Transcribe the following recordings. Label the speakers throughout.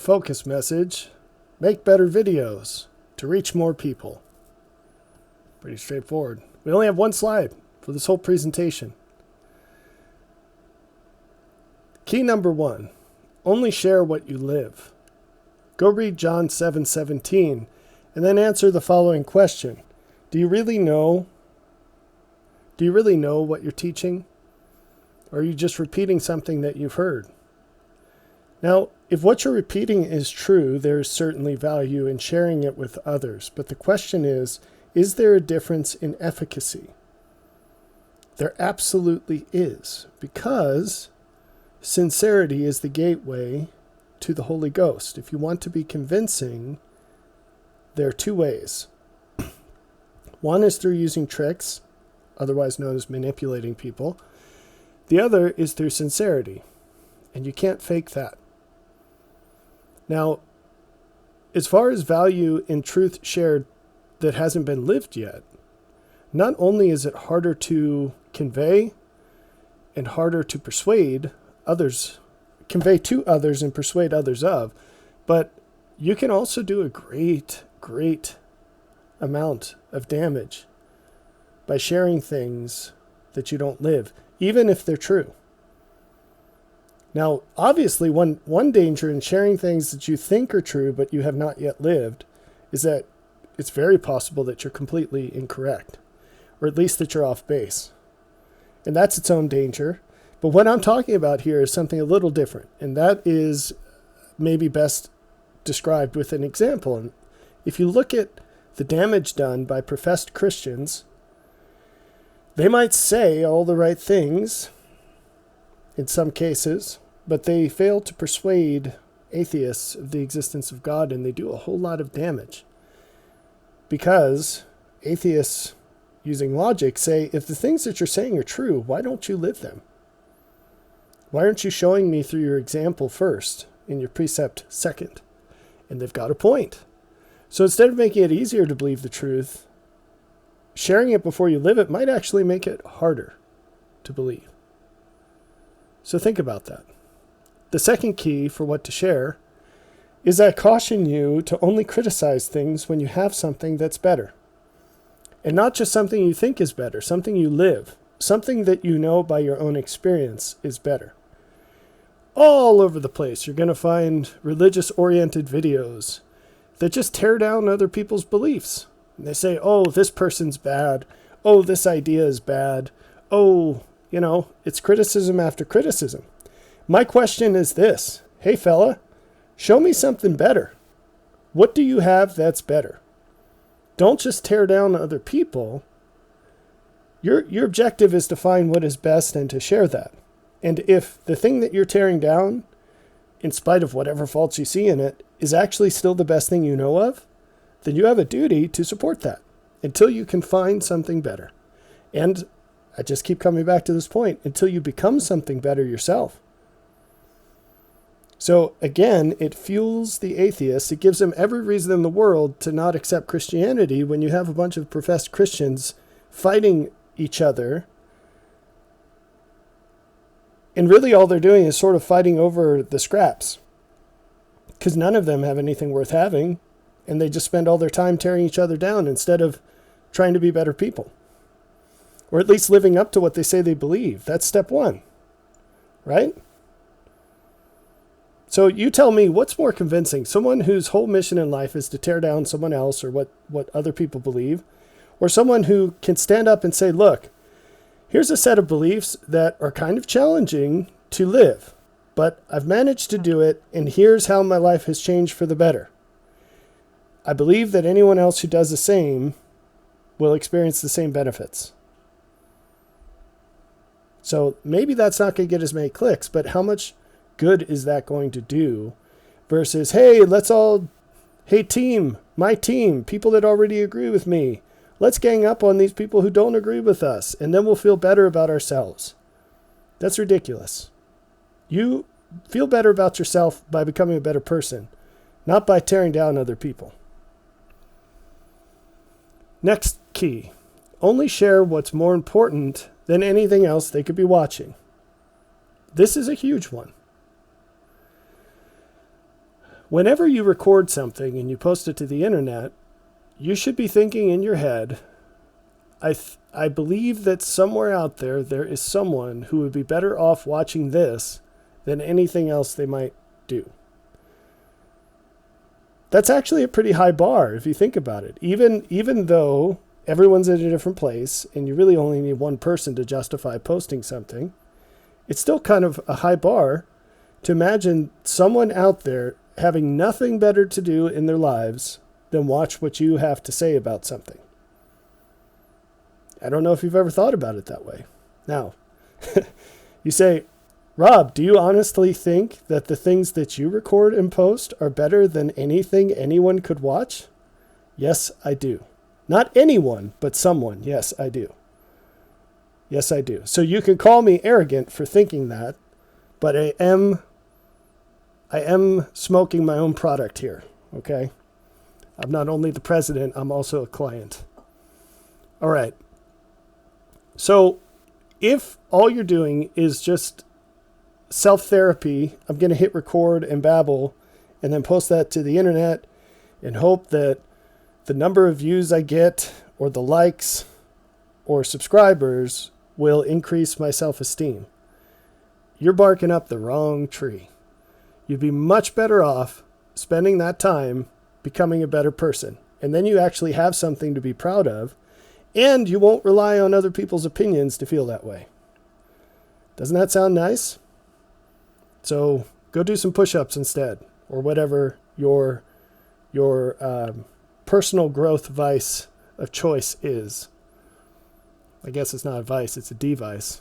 Speaker 1: Focus message: make better videos to reach more people. Pretty straightforward. We only have one slide for this whole presentation. Key number 1, only share what you live. Go read John 7:17 and then answer the following question. Do you really know what you're teaching? Or are you just repeating something that you've heard? Now, if what you're repeating is true, there is certainly value in sharing it with others. But the question is there a difference in efficacy? There absolutely is, because sincerity is the gateway to the Holy Ghost. If you want to be convincing, there are two ways. One is through using tricks, otherwise known as manipulating people. The other is through sincerity, and you can't fake that. Now, as far as value in truth shared that hasn't been lived yet, not only is it harder to convey and harder to persuade others, convey to others and persuade others of, but you can also do a great amount of damage by sharing things that you don't live, even if they're true. Now, obviously, one danger in sharing things that you think are true but you have not yet lived is that it's very possible that you're completely incorrect, or at least that you're off base. And that's its own danger. But what I'm talking about here is something a little different, and that is maybe best described with an example. And if you look at the damage done by professed Christians, they might say all the right things in some cases, but they fail to persuade atheists of the existence of God, and they do a whole lot of damage. Because atheists, using logic, say, if the things that you're saying are true, why don't you live them? Why aren't you showing me through your example first and your precept second? And they've got a point. So instead of making it easier to believe the truth, sharing it before you live it might actually make it harder to believe. So think about that. The second key for what to share is I caution you to only criticize things when you have something that's better. And not just something you think is better, something you live, something that you know by your own experience is better. All over the place, you're going to find religious-oriented videos that just tear down other people's beliefs. And they say, oh, this person's bad. Oh, this idea is bad. Oh, it's criticism after criticism. My question is this. Hey, fella, show me something better. What do you have that's better? Don't just tear down other people. Your objective is to find what is best and to share that. And if the thing that you're tearing down, in spite of whatever faults you see in it, is actually still the best thing you know of, then you have a duty to support that until you can find something better. And I just keep coming back to this point, until you become something better yourself. So again, it fuels the atheists. It gives them every reason in the world to not accept Christianity when you have a bunch of professed Christians fighting each other. And really all they're doing is sort of fighting over the scraps, because none of them have anything worth having, and they just spend all their time tearing each other down instead of trying to be better people. Or at least living up to what they say they believe. That's step one, right? So you tell me, what's more convincing? Someone whose whole mission in life is to tear down someone else or what other people believe? Or someone who can stand up and say, look, here's a set of beliefs that are kind of challenging to live, but I've managed to do it, and here's how my life has changed for the better. I believe that anyone else who does the same will experience the same benefits. So maybe that's not going to get as many clicks, but how much good is that going to do versus, hey, team, my team, people that already agree with me, let's gang up on these people who don't agree with us, and then we'll feel better about ourselves. That's ridiculous. You feel better about yourself by becoming a better person, not by tearing down other people. Next key, only share what's more important than anything else they could be watching. This is a huge one. Whenever you record something and you post it to the internet, you should be thinking in your head, I believe that somewhere out there, there is someone who would be better off watching this than anything else they might do. That's actually a pretty high bar if you think about it. Even though everyone's in a different place and you really only need one person to justify posting something, it's still kind of a high bar to imagine someone out there having nothing better to do in their lives than watch what you have to say about something. I don't know if you've ever thought about it that way. Now, you say, Rob, do you honestly think that the things that you record and post are better than anything anyone could watch? Yes, I do. Not anyone, but someone. Yes, I do. Yes, I do. So you can call me arrogant for thinking that, but I am smoking my own product here, okay? I'm not only the president, I'm also a client. All right. So if all you're doing is just self-therapy, I'm going to hit record and babble and then post that to the internet and hope that the number of views I get or the likes or subscribers will increase my self-esteem. You're barking up the wrong tree. You'd be much better off spending that time becoming a better person. And then you actually have something to be proud of, and you won't rely on other people's opinions to feel that way. Doesn't that sound nice? So go do some push-ups instead, or whatever your personal growth vice of choice is. I guess it's not a vice, it's a device.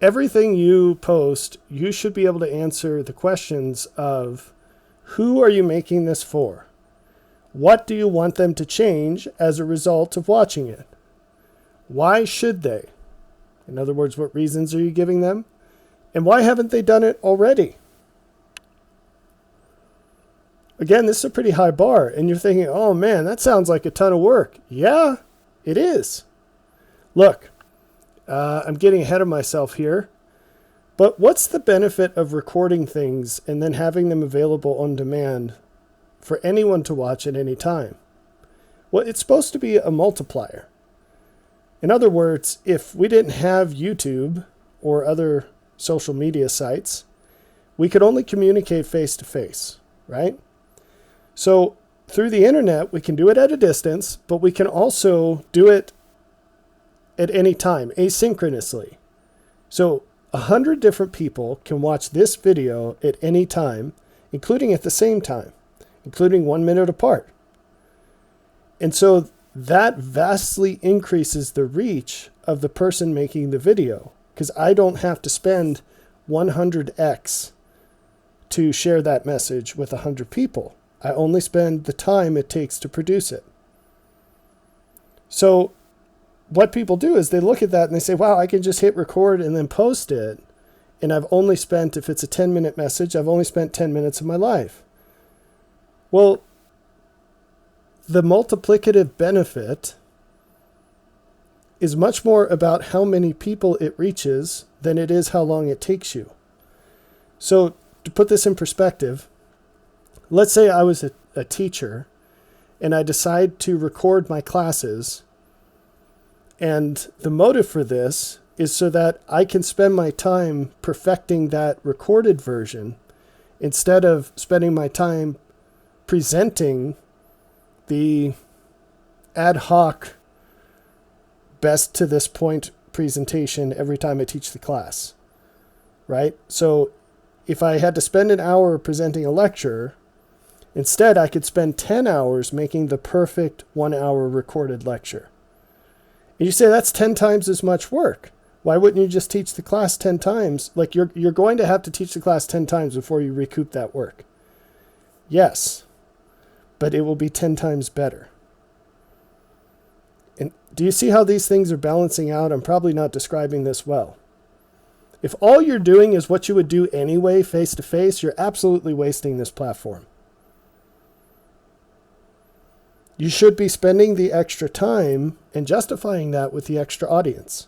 Speaker 1: Everything you post, you should be able to answer the questions of who are you making this for? What do you want them to change as a result of watching it? Why should they? In other words, what reasons are you giving them? And why haven't they done it already? Again, this is a pretty high bar, and you're thinking, oh man, that sounds like a ton of work. Yeah, it is. Look, I'm getting ahead of myself here, but what's the benefit of recording things and then having them available on demand for anyone to watch at any time? Well, it's supposed to be a multiplier. In other words, if we didn't have YouTube or other social media sites, we could only communicate face to face, right? So through the internet, we can do it at a distance, but we can also do it at any time, asynchronously. So 100 different people can watch this video at any time, including at the same time, including 1 minute apart. And so that vastly increases the reach of the person making the video, because I don't have to spend 100x to share that message with 100 people. I only spend the time it takes to produce it. So what people do is they look at that and they say, wow, I can just hit record and then post it. And I've only spent, if it's a 10-minute message, I've only spent 10 minutes of my life. Well, the multiplicative benefit is much more about how many people it reaches than it is how long it takes you. So to put this in perspective, let's say I was a teacher and I decide to record my classes, and the motive for this is so that I can spend my time perfecting that recorded version instead of spending my time presenting the ad hoc best to this point presentation every time I teach the class, right? So if I had to spend an hour presenting a lecture, instead I could spend 10 hours making the perfect 1 hour recorded lecture. And you say that's 10 times as much work. Why wouldn't you just teach the class 10 times? Like you're going to have to teach the class 10 times before you recoup that work. Yes, but it will be 10 times better. And do you see how these things are balancing out? I'm probably not describing this well. If all you're doing is what you would do anyway, face to face, you're absolutely wasting this platform. You should be spending the extra time and justifying that with the extra audience.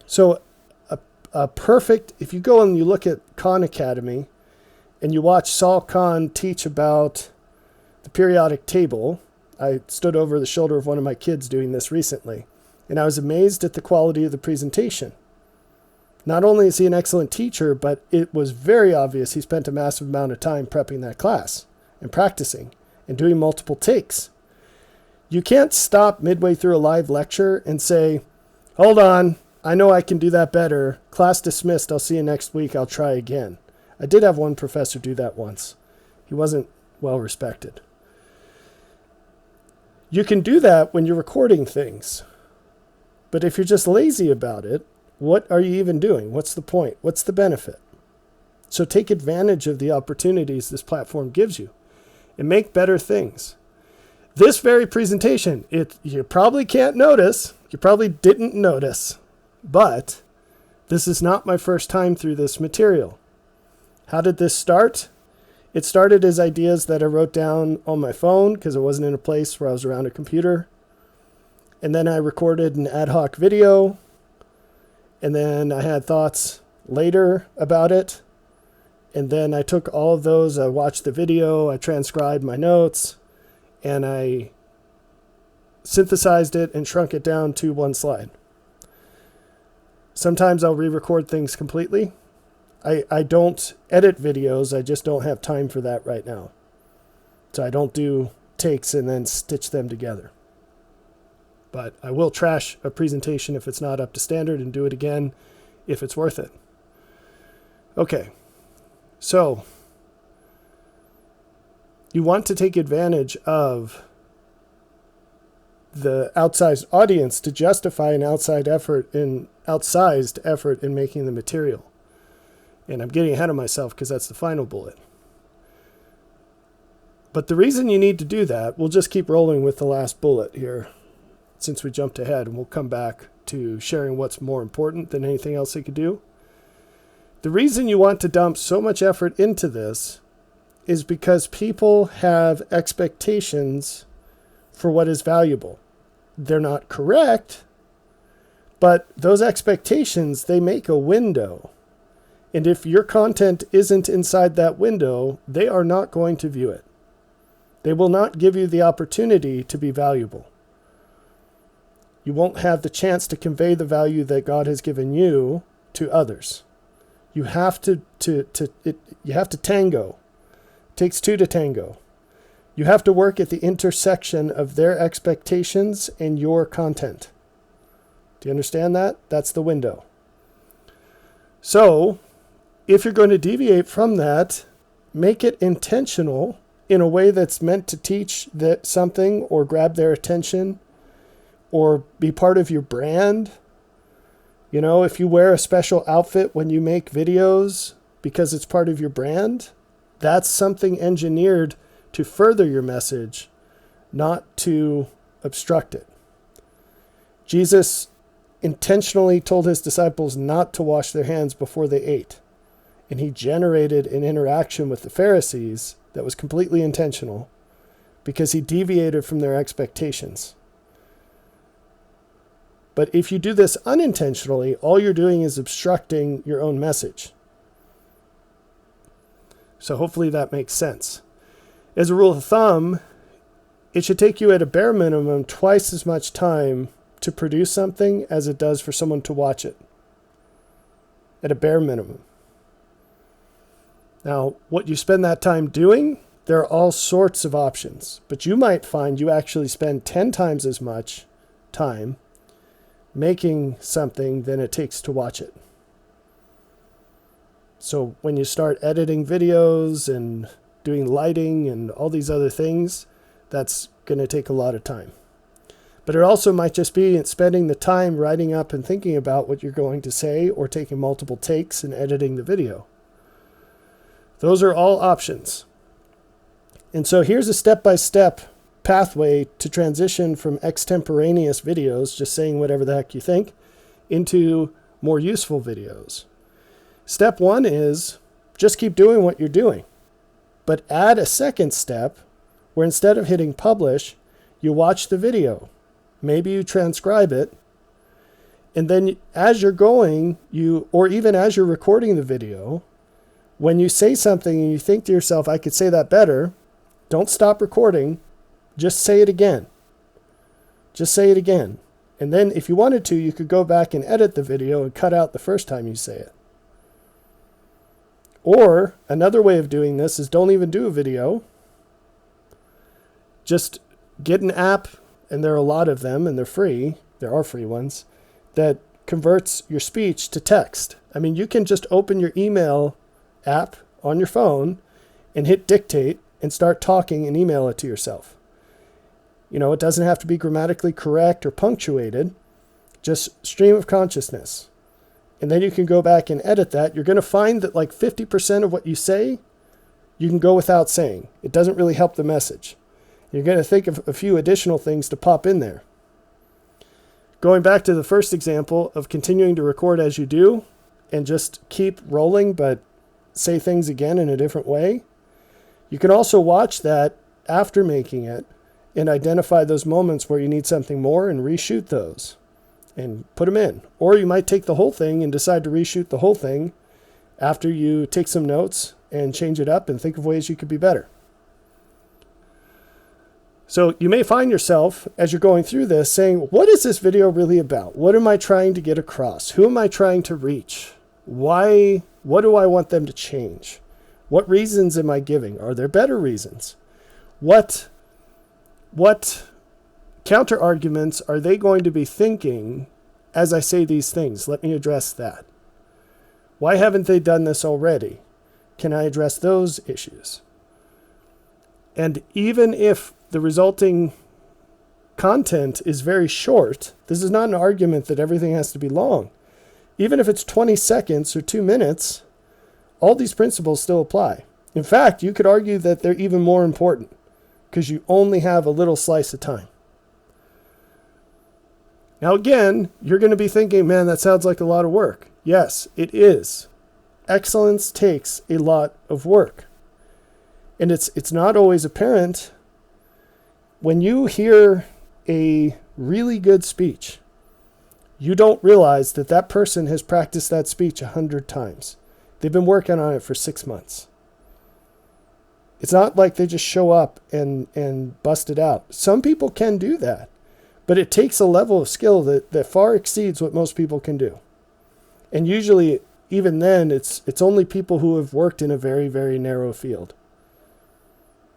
Speaker 1: So a perfect, if you go and you look at Khan Academy and you watch Saul Khan teach about the periodic table. I stood over the shoulder of one of my kids doing this recently, and I was amazed at the quality of the presentation. Not only is he an excellent teacher, but it was very obvious he spent a massive amount of time prepping that class and practicing and doing multiple takes. You can't stop midway through a live lecture and say, hold on, I know I can do that better. Class dismissed. I'll see you next week. I'll try again. I did have one professor do that once. He wasn't well respected. You can do that when you're recording things. But if you're just lazy about it, what are you even doing? What's the point? What's the benefit? So take advantage of the opportunities this platform gives you and make better things. This very presentation, you probably can't notice, you probably didn't notice, but this is not my first time through this material. How did this start? It started as ideas that I wrote down on my phone because I wasn't in a place where I was around a computer. And then I recorded an ad hoc video. And then I had thoughts later about it. And then I took all of those, I watched the video, I transcribed my notes, and I synthesized it and shrunk it down to one slide. Sometimes I'll re-record things completely. I don't edit videos, I just don't have time for that right now. So I don't do takes and then stitch them together. But I will trash a presentation if it's not up to standard and do it again if it's worth it. Okay, so you want to take advantage of the outsized audience to justify an outsized effort in making the material. And I'm getting ahead of myself because that's the final bullet. But the reason you need to do that, we'll just keep rolling with the last bullet here since we jumped ahead, and we'll come back to sharing what's more important than anything else they could do. The reason you want to dump so much effort into this is because people have expectations for what is valuable. They're not correct, but those expectations, they make a window. And if your content isn't inside that window, they are not going to view it. They will not give you the opportunity to be valuable. You won't have the chance to convey the value that God has given you to others. You have to tango. It takes two to tango. You have to work at the intersection of their expectations and your content. Do you understand that? That's the window. So, if you're going to deviate from that, make it intentional in a way that's meant to teach that something or grab their attention or be part of your brand. You know, if you wear a special outfit when you make videos because it's part of your brand, that's something engineered to further your message, not to obstruct it. Jesus intentionally told his disciples not to wash their hands before they ate. And he generated an interaction with the Pharisees that was completely intentional because he deviated from their expectations. But if you do this unintentionally, all you're doing is obstructing your own message. So hopefully that makes sense. As a rule of thumb, it should take you at a bare minimum twice as much time to produce something as it does for someone to watch it. At a bare minimum. Now, what you spend that time doing, there are all sorts of options. But you might find you actually spend 10 times as much time making something than it takes to watch it. So when you start editing videos and doing lighting and all these other things, that's going to take a lot of time. But it also might just be spending the time writing up and thinking about what you're going to say or taking multiple takes and editing the video. Those are all options. And so here's a step-by-step pathway to transition from extemporaneous videos, just saying whatever the heck you think, into more useful videos. Step one is just keep doing what you're doing. But add a second step where instead of hitting publish, you watch the video. Maybe you transcribe it. And then as you're going, or even as you're recording the video, When you say something and you think to yourself, I could say that better, don't stop recording. Just say it again. Just say it again. And then if you wanted to, you could go back and edit the video and cut out the first time you say it. Or another way of doing this is don't even do a video. Just get an app, and there are a lot of them, and they're free. There are free ones that converts your speech to text. I mean, you can just open your email app on your phone and hit dictate and start talking and email it to yourself. You know, it doesn't have to be grammatically correct or punctuated, just stream of consciousness. And then you can go back and edit that. You're going to find that like 50% of what you say, you can go without saying. It doesn't really help the message. You're going to think of a few additional things to pop in there. Going back to the first example of continuing to record as you do and just keep rolling, but say things again in a different way. You can also watch that after making it and identify those moments where you need something more and reshoot those and put them in. Or you might take the whole thing and decide to reshoot the whole thing after you take some notes and change it up and think of ways you could be better. So you may find yourself, as you're going through this, saying, what is this video really about? What am I trying to get across? Who am I trying to reach? Why? What do I want them to change? What reasons am I giving? Are there better reasons? What counter arguments are they going to be thinking as I say these things? Let me address that. Why haven't they done this already? Can I address those issues? And even if the resulting content is very short, this is not an argument that everything has to be long. Even if it's 20 seconds or 2 minutes, all these principles still apply. In fact, you could argue that they're even more important because you only have a little slice of time. Now again, you're going to be thinking, man, that sounds like a lot of work. Yes, it is. Excellence takes a lot of work. And it's not always apparent. When you hear a really good speech, you don't realize that that person has practiced that speech 100 times. They've been working on it for 6 months. It's not like they just show up and bust it out. Some people can do that, but it takes a level of skill that far exceeds what most people can do. And usually, even then, it's only people who have worked in a very, very narrow field.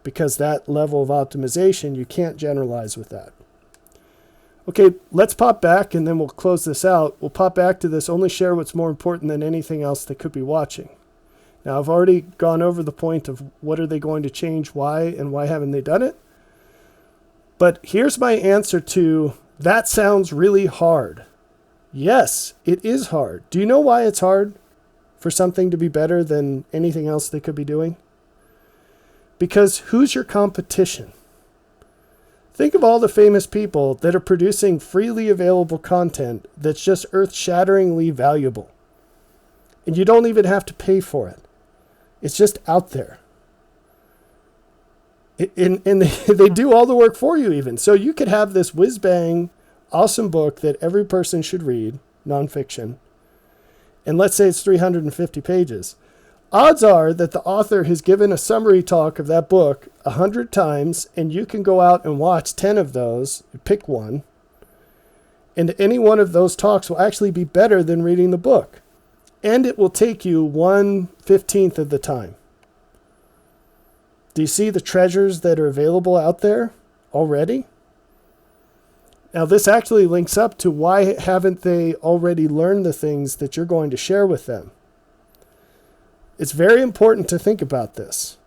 Speaker 1: Because that level of optimization, you can't generalize with that. Okay, let's pop back and then we'll close this out. We'll pop back to this, only share what's more important than anything else they could be watching. Now, I've already gone over the point of what are they going to change, why, and why haven't they done it. But here's my answer to, that sounds really hard. Yes, it is hard. Do you know why it's hard for something to be better than anything else they could be doing? Because who's your competition? Think of all the famous people that are producing freely available content that's just earth-shatteringly valuable. And you don't even have to pay for it. It's just out there. And they do all the work for you even. So you could have this whiz-bang, awesome book that every person should read, nonfiction. And let's say it's 350 pages. Odds are that the author has given a summary talk of that book 100 times, and you can go out and watch 10 of those, pick one, and any one of those talks will actually be better than reading the book. And it will take you 1/15 of the time. Do you see the treasures that are available out there already? Now, this actually links up to why haven't they already learned the things that you're going to share with them? It's very important to think about this.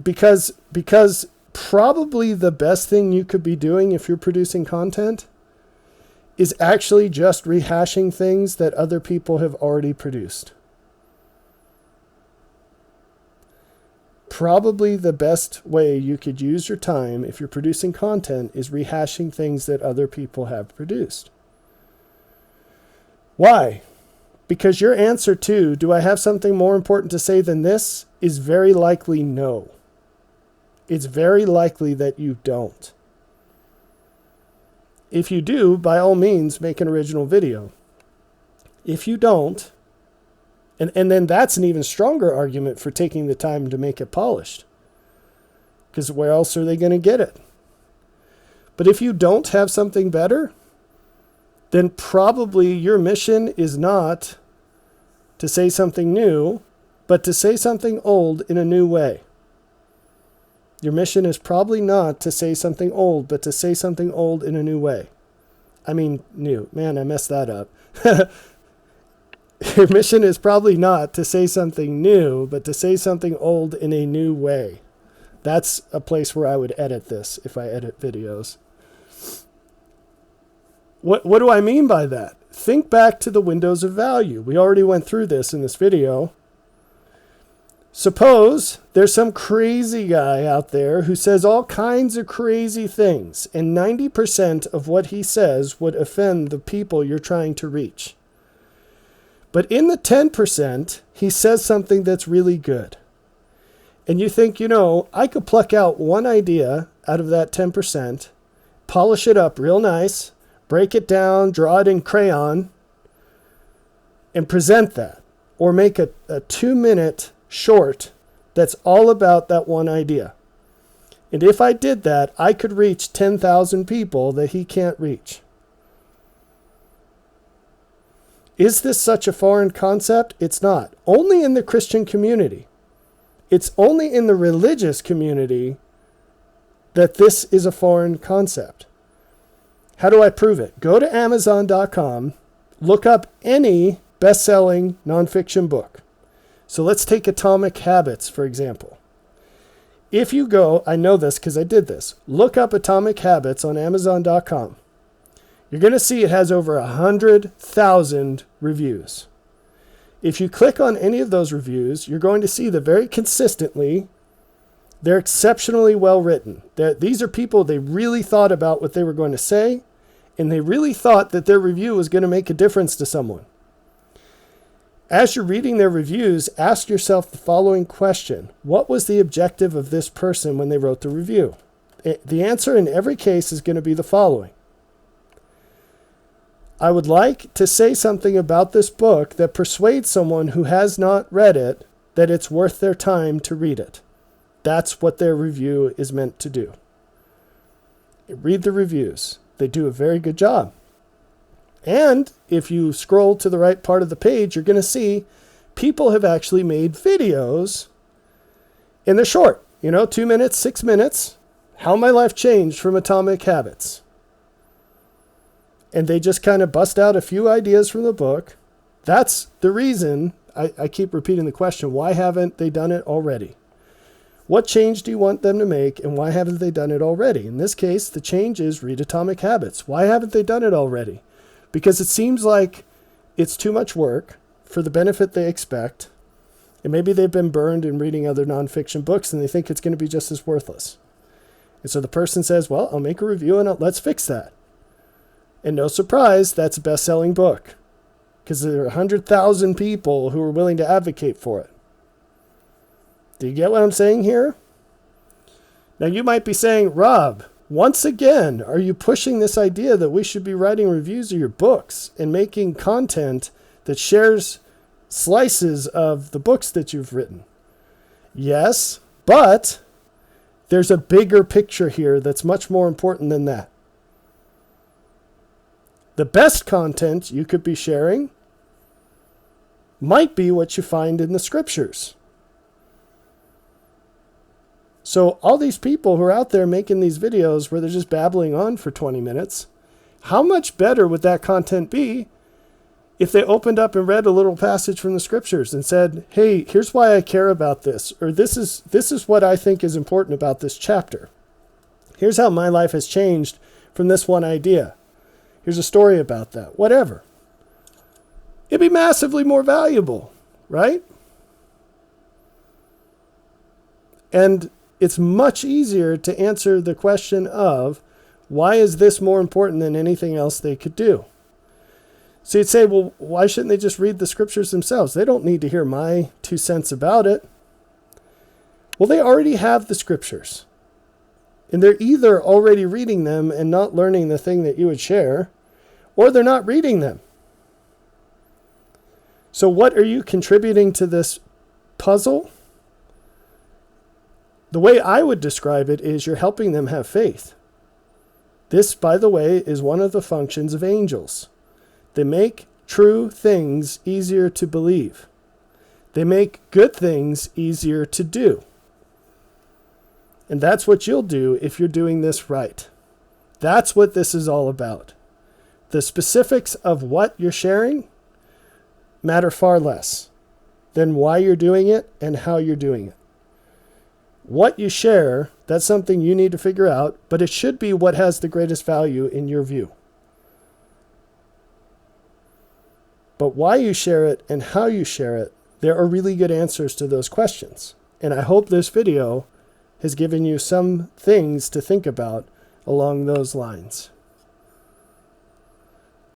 Speaker 1: Because probably the best thing you could be doing if you're producing content is actually just rehashing things that other people have already produced. Probably the best way you could use your time if you're producing content is rehashing things that other people have produced. Why? Because your answer to, do I have something more important to say than this, is very likely no. It's very likely that you don't. If you do, by all means, make an original video. If you don't, and then that's an even stronger argument for taking the time to make it polished. Because where else are they going to get it? But if you don't have something better, then probably your mission is not to say something new, but to say something old in a new way. Your mission is probably not to say something old, but to say something old in a new way. I mean, new. Man, I messed that up. Your mission is probably not to say something new, but to say something old in a new way. That's a place where I would edit this if I edit videos. What do I mean by that? Think back to the windows of value. We already went through this in this video. Suppose there's some crazy guy out there who says all kinds of crazy things, and 90% of what he says would offend the people you're trying to reach. But in the 10%, he says something that's really good. And you think, I could pluck out one idea out of that 10%, polish it up real nice, break it down, draw it in crayon, and present that. Or make a 2-minute short that's all about that one idea. And if I did that, I could reach 10,000 people that he can't reach. Is this such a foreign concept? It's not. Only in the Christian community. It's only in the religious community that this is a foreign concept. How do I prove it? Go to Amazon.com, look up any best-selling nonfiction book. So let's take Atomic Habits, for example. If you go, I know this because I did this, look up Atomic Habits on Amazon.com. You're going to see it has over 100,000 reviews. If you click on any of those reviews, you're going to see that very consistently, they're exceptionally well written. These are people, they really thought about what they were going to say, and they really thought that their review was going to make a difference to someone. As you're reading their reviews, ask yourself the following question. What was the objective of this person when they wrote the review? The answer in every case is going to be the following. I would like to say something about this book that persuades someone who has not read it that it's worth their time to read it. That's what their review is meant to do. Read the reviews. They do a very good job. And if you scroll to the right part of the page, you're going to see people have actually made videos, and they're short, 2 minutes, 6 minutes. How my life changed from Atomic Habits. And they just kind of bust out a few ideas from the book. That's the reason I keep repeating the question, why haven't they done it already? What change do you want them to make, and why haven't they done it already? In this case, the change is read Atomic Habits. Why haven't they done it already? Because it seems like it's too much work for the benefit they expect, and maybe they've been burned in reading other nonfiction books, and they think it's going to be just as worthless. And so the person says, well, I'll make a review, and let's fix that. And no surprise, that's a best-selling book, because there are 100,000 people who are willing to advocate for it. Do you get what I'm saying here? Now you might be saying, Rob, once again, are you pushing this idea that we should be writing reviews of your books and making content that shares slices of the books that you've written? Yes, but there's a bigger picture here that's much more important than that. The best content you could be sharing might be what you find in the scriptures. So all these people who are out there making these videos where they're just babbling on for 20 minutes, how much better would that content be if they opened up and read a little passage from the scriptures and said, hey, here's why I care about this, or this is what I think is important about this chapter. Here's how my life has changed from this one idea. Here's a story about that, whatever. It'd be massively more valuable, right? And it's much easier to answer the question of, why is this more important than anything else they could do? So you'd say, well, why shouldn't they just read the scriptures themselves? They don't need to hear my 2 cents about it. Well, they already have the scriptures. And they're either already reading them and not learning the thing that you would share, or they're not reading them. So what are you contributing to this puzzle? The way I would describe it is you're helping them have faith. This, by the way, is one of the functions of angels. They make true things easier to believe. They make good things easier to do. And that's what you'll do if you're doing this right. That's what this is all about. The specifics of what you're sharing matter far less than why you're doing it and how you're doing it. What you share, that's something you need to figure out, but it should be what has the greatest value in your view. But why you share it and how you share it, there are really good answers to those questions. And I hope this video has given you some things to think about along those lines.